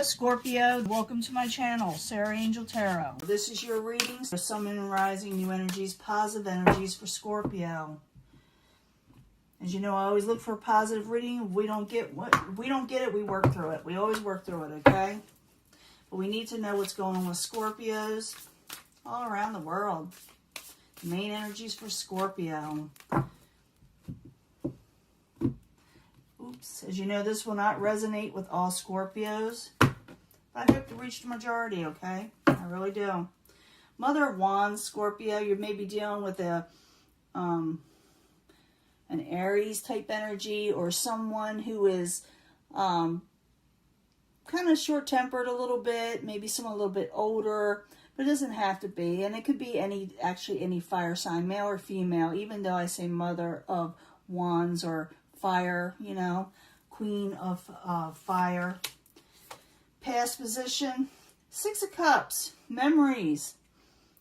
Hello Scorpio, welcome to my channel, Sarah Angel Tarot. This is your readings for Sun, Moon, and Rising, new energies, positive energies for Scorpio. As you know, I always look for a positive reading. If we don't get it, we work through it. We always work through it, okay? But we need to know what's going on with Scorpios all around the world. The main energies for Scorpio. Oops. As you know, this will not resonate with all Scorpios. I hope to reach the majority, okay? I really do. Mother of Wands, Scorpio, you may be dealing with an Aries type energy, or someone who is kind of short-tempered a little bit, maybe someone a little bit older, but it doesn't have to be. And it could be any fire sign, male or female, even though I say Mother of Wands or fire, you know, Queen of Fire. Past position, Six of Cups, memories.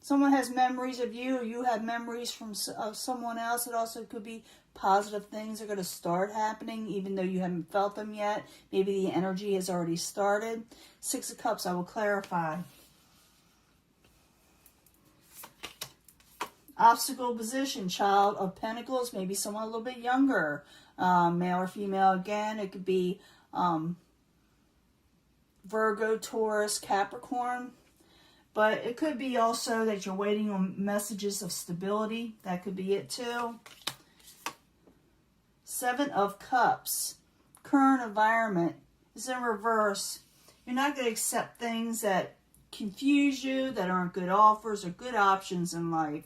Someone has memories of you, or you have memories of someone else. It also could be positive things are going to start happening, even though you haven't felt them yet. Maybe the energy has already started. Six of Cups, I will clarify. Obstacle position, Child of Pentacles, maybe someone a little bit younger, male or female again. It could be Virgo, Taurus, Capricorn. But it could be also that you're waiting on messages of stability. That could be it too. Seven of Cups, current environment is in reverse. You're not going to accept things that confuse you, that aren't good offers or good options in life.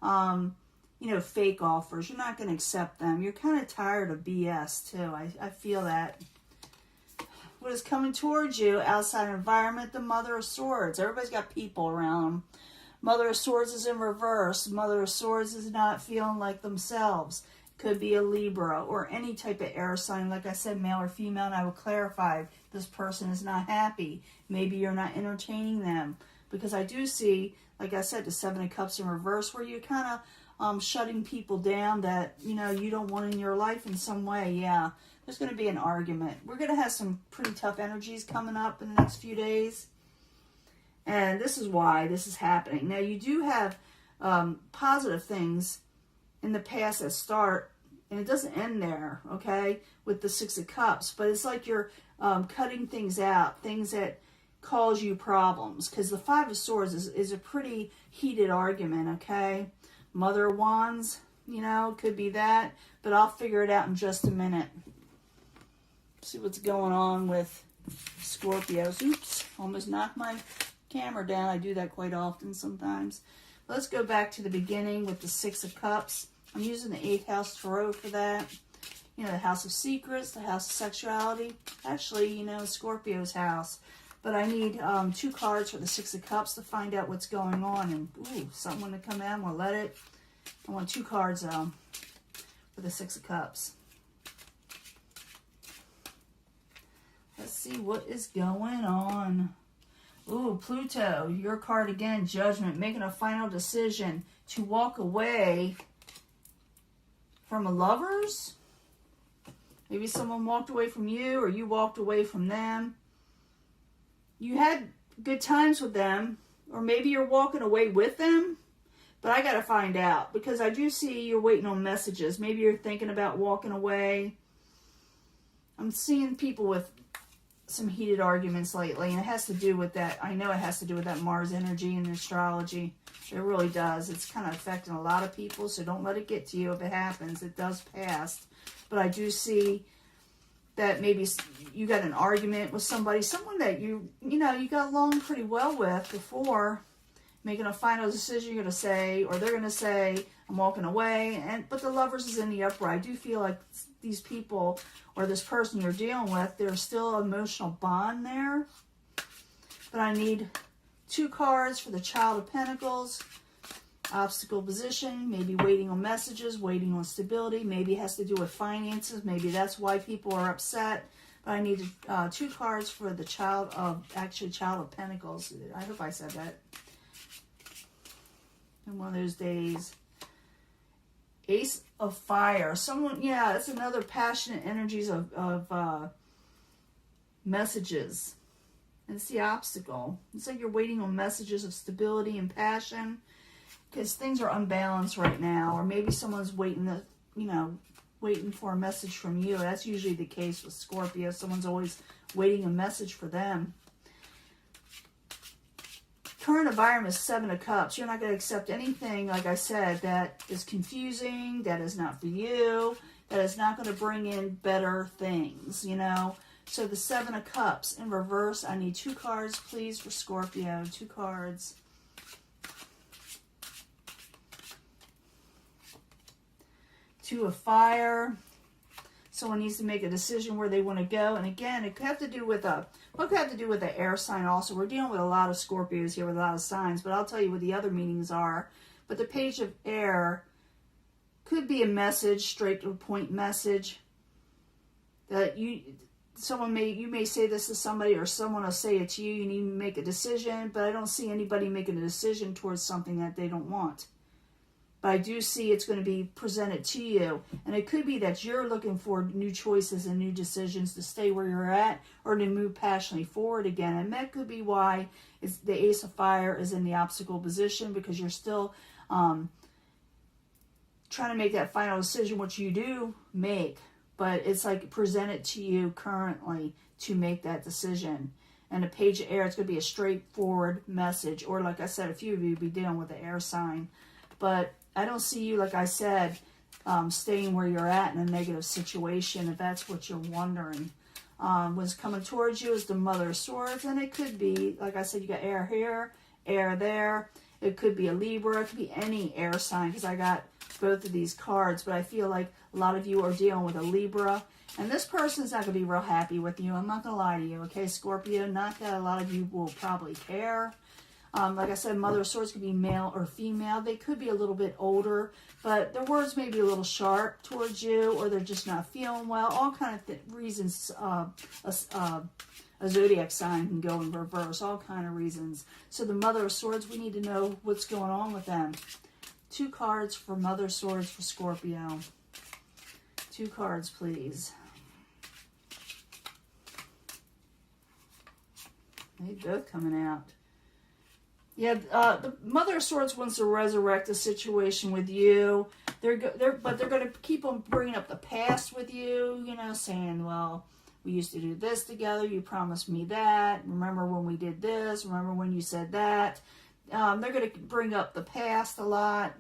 You know, fake offers. You're not going to accept them. You're kind of tired of BS too. I feel that. What is coming towards you, outside environment, the Mother of Swords. Everybody's got people around them. Mother of Swords is in reverse. Mother of Swords is not feeling like themselves. Could be a Libra or any type of air sign. Like I said, male or female, and I will clarify, this person is not happy. Maybe you're not entertaining them. Because I do see, like I said, the Seven of Cups in reverse, where you're kind of shutting people down that, you know, you don't want in your life in some way. Yeah, there's going to be an argument. We're going to have some pretty tough energies coming up in the next few days. And this is why this is happening. Now, you do have positive things in the past that start, and it doesn't end there, okay, with the Six of Cups. But it's like you're cutting things out, things that cause you problems. Because the Five of Swords is a pretty heated argument, okay? Mother of Wands, you know, could be that. But I'll figure it out in just a minute. See what's going on with Scorpios. Oops, almost knocked my camera down. I do that quite often sometimes. Let's go back to the beginning with the Six of Cups. I'm using the 8th House Tarot for that. You know, the House of Secrets, the House of Sexuality. Actually, you know, Scorpio's house. But I need 2 cards for the Six of Cups to find out what's going on. And, ooh, something want to come out. I'm going to let it. I want 2 cards, though, for the Six of Cups. Let's see what is going on. Ooh, Pluto, your card again, Judgment. Making a final decision to walk away from a lover's. Maybe someone walked away from you, or you walked away from them. You had good times with them, or maybe you're walking away with them. But I got to find out, because I do see you're waiting on messages. Maybe you're thinking about walking away. I'm seeing people with some heated arguments lately, and it has to do with that. I know it has to do with that Mars energy and astrology. It really does. It's kind of affecting a lot of people, so don't let it get to you. If it happens, it does pass. But I do see that maybe you got an argument with somebody, someone that you got along pretty well with before, making a final decision. You're going to say, or they're going to say, I'm walking away. But the Lovers is in the upright. I do feel like these people, or this person you're dealing with, there's still an emotional bond there. But I need 2 cards for the Child of Pentacles. Obstacle position, maybe waiting on messages, waiting on stability. Maybe it has to do with finances. Maybe that's why people are upset. But I need 2 cards for the Child of Pentacles. I hope I said that. In one of those days. Ace of Fire. Someone, yeah, it's another passionate energies of messages. And it's the obstacle. It's like you're waiting on messages of stability and passion, because things are unbalanced right now. Or maybe someone's waiting to, waiting for a message from you. That's usually the case with Scorpio. Someone's always waiting a message for them. Current environment is 7 of Cups. You're not going to accept anything, like I said, that is confusing, that is not for you, that is not going to bring in better things, So the 7 of Cups in reverse. I need 2 cards, please, for Scorpio. 2 cards. Two of Fire. Someone needs to make a decision where they want to go. And again, it could have to do with an air sign also. We're dealing with a lot of Scorpios here with a lot of signs, but I'll tell you what the other meanings are. But the Page of Air could be a message, straight to the point message. That you may say this to somebody, or someone will say it to you. You need to make a decision, but I don't see anybody making a decision towards something that they don't want. But I do see it's going to be presented to you. And it could be that you're looking for new choices and new decisions to stay where you're at, or to move passionately forward again. And that could be why the Ace of Fire is in the obstacle position, because you're still trying to make that final decision, which you do make. But it's like presented to you currently to make that decision. And the Page of Air, it's going to be a straightforward message. Or like I said, a few of you will be dealing with the air sign. But I don't see you, like I said, staying where you're at in a negative situation, if that's what you're wondering. What's coming towards you is the Mother of Swords, and it could be, like I said, you got air here, air there. It could be a Libra. It could be any air sign, because I got both of these cards. But I feel like a lot of you are dealing with a Libra, and this person's not going to be real happy with you. I'm not going to lie to you, okay, Scorpio? Not that a lot of you will probably care. Like I said, Mother of Swords could be male or female. They could be a little bit older, but their words may be a little sharp towards you, or they're just not feeling well. All kind of reasons a zodiac sign can go in reverse. All kind of reasons. So the Mother of Swords, we need to know what's going on with them. 2 cards for Mother of Swords for Scorpio. 2 cards, please. They both coming out. Yeah, the Mother of Swords wants to resurrect a situation with you. But they're going to keep on bringing up the past with you, saying, well, we used to do this together. You promised me that. Remember when we did this? Remember when you said that? They're going to bring up the past a lot.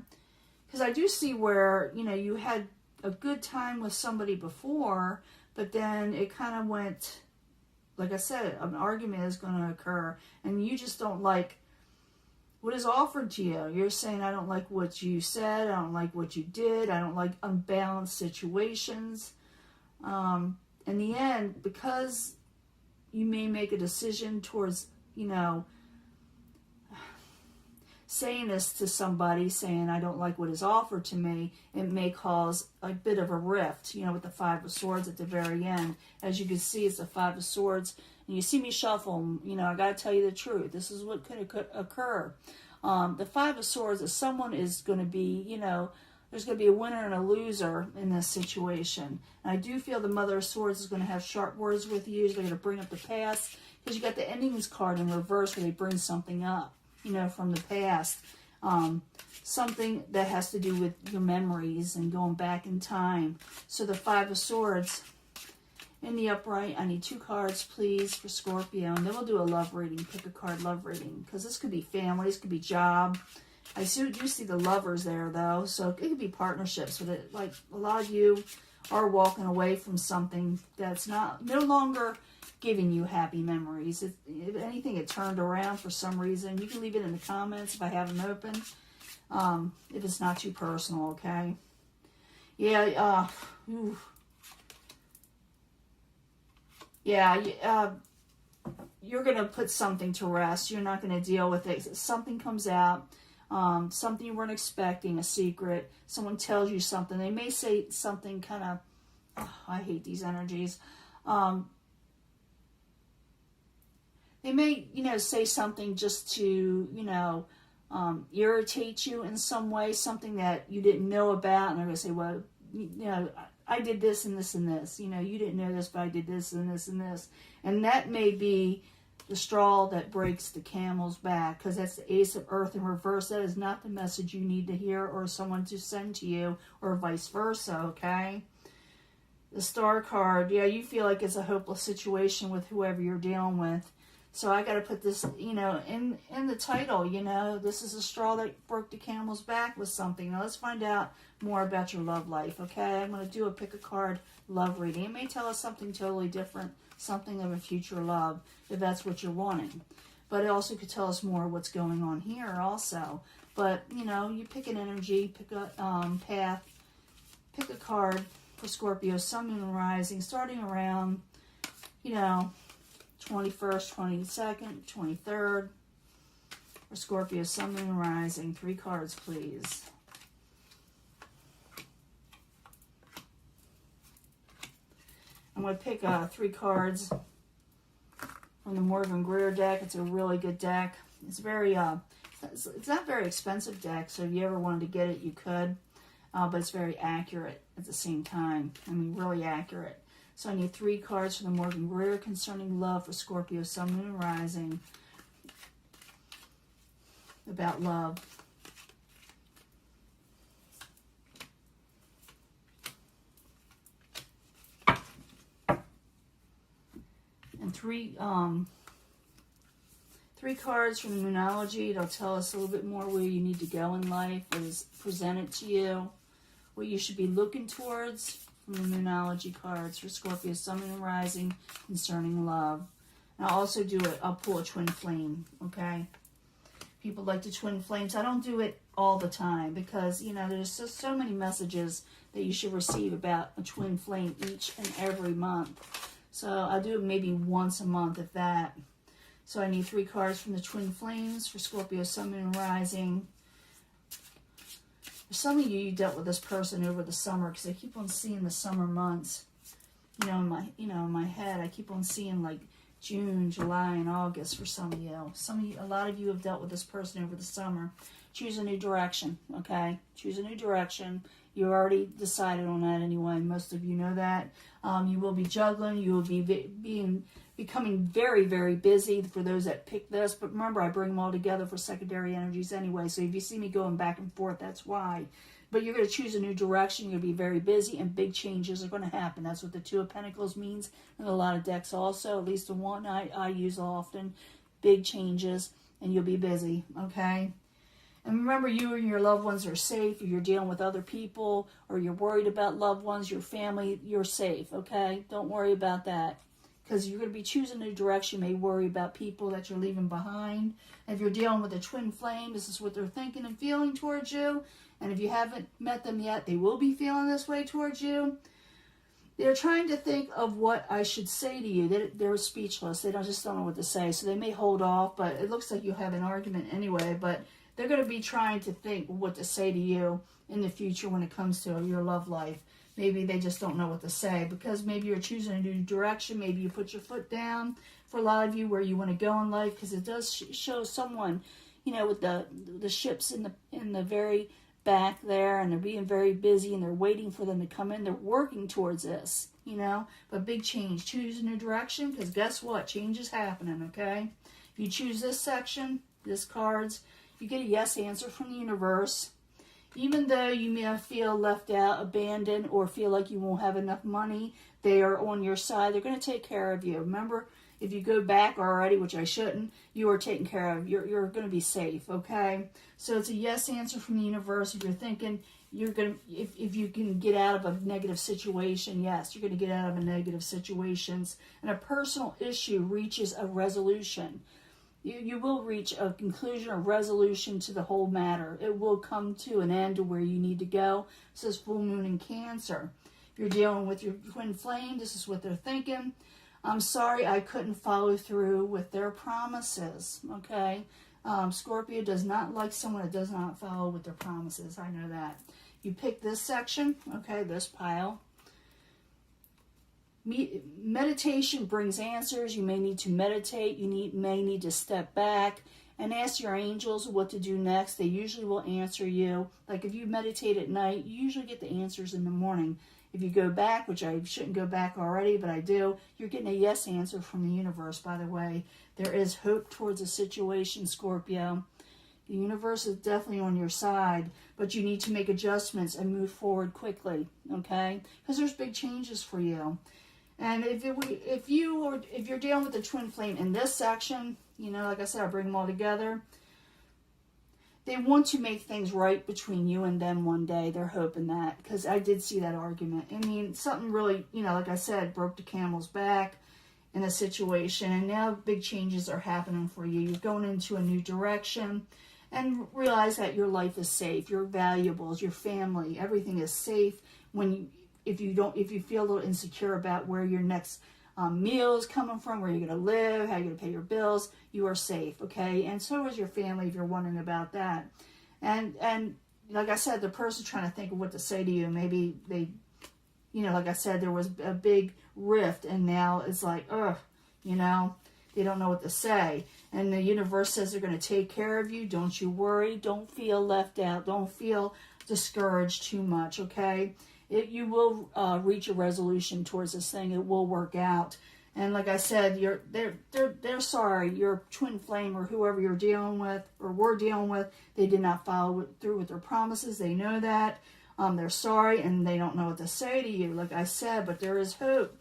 Because I do see where, you had a good time with somebody before, but then it kind of went, like I said, an argument is going to occur, and you just don't like what is offered to you. You're saying, I don't like what you said. I don't like what you did. I don't like unbalanced situations. In the end, because you may make a decision towards, saying this to somebody, saying, I don't like what is offered to me, it may cause a bit of a rift, with the 5 of Swords at the very end. As you can see, it's the 5 of Swords. And you see me shuffle, I got to tell you the truth. This is what could occur. The 5 of Swords is someone is going to be, there's going to be a winner and a loser in this situation. And I do feel the Mother of Swords is going to have sharp words with you. They're going to bring up the past. Because you got the Endings card in reverse, where they bring something up, from the past. Something that has to do with your memories and going back in time. So the 5 of Swords in the upright, I need 2 cards, please, for Scorpio. And then we'll do a love reading. Pick a card, love reading. Because this could be family, this could be job. I do see the lovers there, though. So it could be partnerships with it. Like, a lot of you are walking away from something that's no longer giving you happy memories. If anything, it turned around for some reason. You can leave it in the comments if I have them open. If it's not too personal, okay? Yeah, you're going to put something to rest. You're not going to deal with it. Something comes out, something you weren't expecting, a secret. Someone tells you something. They may say something kind of, I hate these energies. They may, say something just to, irritate you in some way, something that you didn't know about. And they're going to say, well, I did this and this and this. You didn't know this, but I did this and this and this. And that may be the straw that breaks the camel's back, because that's the Ace of Earth in reverse. That is not the message you need to hear or someone to send to you, or vice versa, okay? The Star card, yeah, you feel like it's a hopeless situation with whoever you're dealing with. So I got to put this, you know, in the title, you know, this is a straw that broke the camel's back with something. Now let's find out more about your love life, okay? I'm going to do a pick a card love reading. It may tell us something totally different, something of a future love, if that's what you're wanting. But it also could tell us more what's going on here also. But, you know, you pick an energy, pick a path, pick a card for Scorpio, Sun, Moon, and Rising, starting around, you know, 21st, 22nd, 23rd. For Scorpio, Sun, Moon, and Rising. 3 cards, please. I'm going to pick 3 cards from the Morgan Greer deck. It's a really good deck. It's very, it's not very expensive deck, so if you ever wanted to get it, you could. But it's very accurate at the same time. I mean, really accurate. So I need 3 cards from the Morgan Greer concerning love for Scorpio, Sun, Moon, and Rising. About love. And 3 cards from the Moonology. It'll tell us a little bit more where you need to go in life, what is presented to you, what you should be looking towards from the Moonology cards for Scorpio, Sun, Moon, and Rising concerning love. And I'll also do it, I'll pull a twin flame, okay? People like the twin flames. I don't do it all the time because, you know, there's so many messages that you should receive about a twin flame each and every month. So I do it maybe once a month, if that. So I need 3 cards from the twin flames for Scorpio, Sun, Moon, and Rising. For some of you, you dealt with this person over the summer, because I keep on seeing the summer months. In my head, I keep on seeing like June, July, and August for some of you. A lot of you have dealt with this person over the summer. Choose a new direction, okay? Choose a new direction. You already decided on that anyway. Most of you know that. You will be juggling. You will be becoming very, very busy for those that pick this. But remember, I bring them all together for secondary energies anyway. So if you see me going back and forth, that's why. But you're going to choose a new direction. You're going to be very busy, and big changes are going to happen. That's what the 2 of Pentacles means in a lot of decks also, at least the one I use often. Big changes, and you'll be busy, okay? And remember, you and your loved ones are safe. If you're dealing with other people or you're worried about loved ones, your family, you're safe, okay? Don't worry about that, because you're going to be choosing a new direction. You may worry about people that you're leaving behind. And if you're dealing with a twin flame, this is what they're thinking and feeling towards you. And if you haven't met them yet, they will be feeling this way towards you. They're trying to think of what I should say to you. They're speechless. They just don't know what to say. So they may hold off, but it looks like you have an argument anyway. But they're going to be trying to think what to say to you in the future when it comes to your love life. Maybe they just don't know what to say, because maybe you're choosing a new direction. Maybe you put your foot down for a lot of you where you want to go in life, because it does show someone, you know, with the ships in the very back there, and they're being very busy, and they're waiting for them to come in. They're working towards this, you know, but big change. Choose a new direction, because guess what? Change is happening, okay? If you choose this section, this cards, you get a yes answer from the universe. Even though you may feel left out, abandoned, or feel like you won't have enough money, they are on your side. They're going to take care of you. Remember, if you go back already, which I shouldn't, you are taken care of. You're going to be safe, okay? So it's a yes answer from the universe. If you're thinking you're going to, if you can get out of a negative situation, yes, you're going to get out of a negative situations. And a personal issue reaches a resolution. You will reach a conclusion or resolution to the whole matter. It will come to an end to where you need to go. It says full moon in Cancer. If you're dealing with your twin flame, this is what they're thinking. I'm sorry I couldn't follow through with their promises, okay? Scorpio does not like someone that does not follow with their promises. I know that. You pick this section, okay, this pile. Meditation brings answers. You may need to meditate. You may need to step back and ask your angels what to do next. They usually will answer you. Like if you meditate at night, you usually get the answers in the morning. If you go back, which I shouldn't go back already, but I do, you're getting a yes answer from the universe, by the way. There is hope towards a situation, Scorpio. The universe is definitely on your side, but you need to make adjustments and move forward quickly, okay? Because there's big changes for you. And if you're dealing with the twin flame in this section, you know, like I said, I bring them all together. They want to make things right between you and them one day. They're hoping that, because I did see that argument. I mean, something really, you know, like I said, broke the camel's back in a situation, and now big changes are happening for you. You're going into a new direction, and realize that your life is safe. Your valuables, your family, everything is safe. If you feel a little insecure about where your next meal is coming from, where you're going to live, how you're going to pay your bills, you are safe, okay? And so is your family if you're wondering about that. And like I said, the person trying to think of what to say to you, maybe they, you know, like I said, there was a big rift, and now it's like, ugh, you know, they don't know what to say. And the universe says they're going to take care of you. Don't you worry. Don't feel left out. Don't feel discouraged too much, okay? You will reach a resolution towards this thing. It will work out. And like I said, they're sorry. Your twin flame or whoever you're dealing with or were dealing with, they did not follow through with their promises. They know that. They're sorry, and they don't know what to say to you, like I said, but there is hope.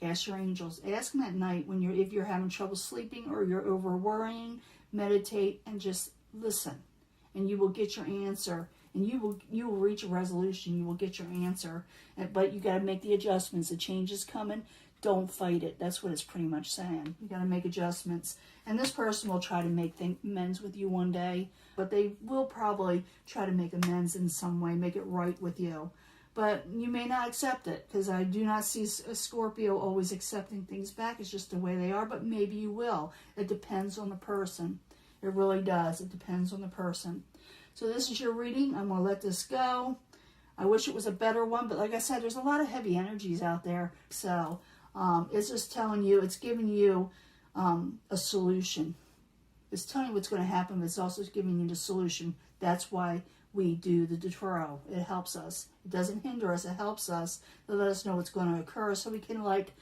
Ask your angels. Ask them at night if you're having trouble sleeping or you're over worrying. Meditate and just listen, and you will get your answer. And you will reach a resolution. You will get your answer. But you got to make the adjustments. The change is coming. Don't fight it. That's what it's pretty much saying. You got to make adjustments. And this person will try to make amends with you one day. But they will probably try to make amends in some way. Make it right with you. But you may not accept it. Because I do not see a Scorpio always accepting things back. It's just the way they are. But maybe you will. It depends on the person. It really does. It depends on the person. So this is your reading. I'm going to let this go. I wish it was a better one, but like I said, there's a lot of heavy energies out there. So it's just telling you, it's giving you a solution. It's telling you what's going to happen, but it's also giving you the solution. That's why we do the tarot. It helps us. It doesn't hinder us. It helps us to let us know what's going to occur so we can, like,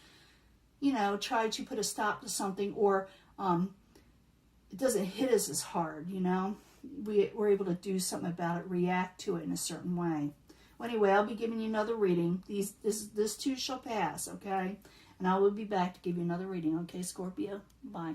you know, try to put a stop to something, or it doesn't hit us as hard, you know. We're able to do something about it, react to it in a certain way. Well, anyway, I'll be giving you another reading. This too shall pass, okay? And I will be back to give you another reading, okay, Scorpio? Bye.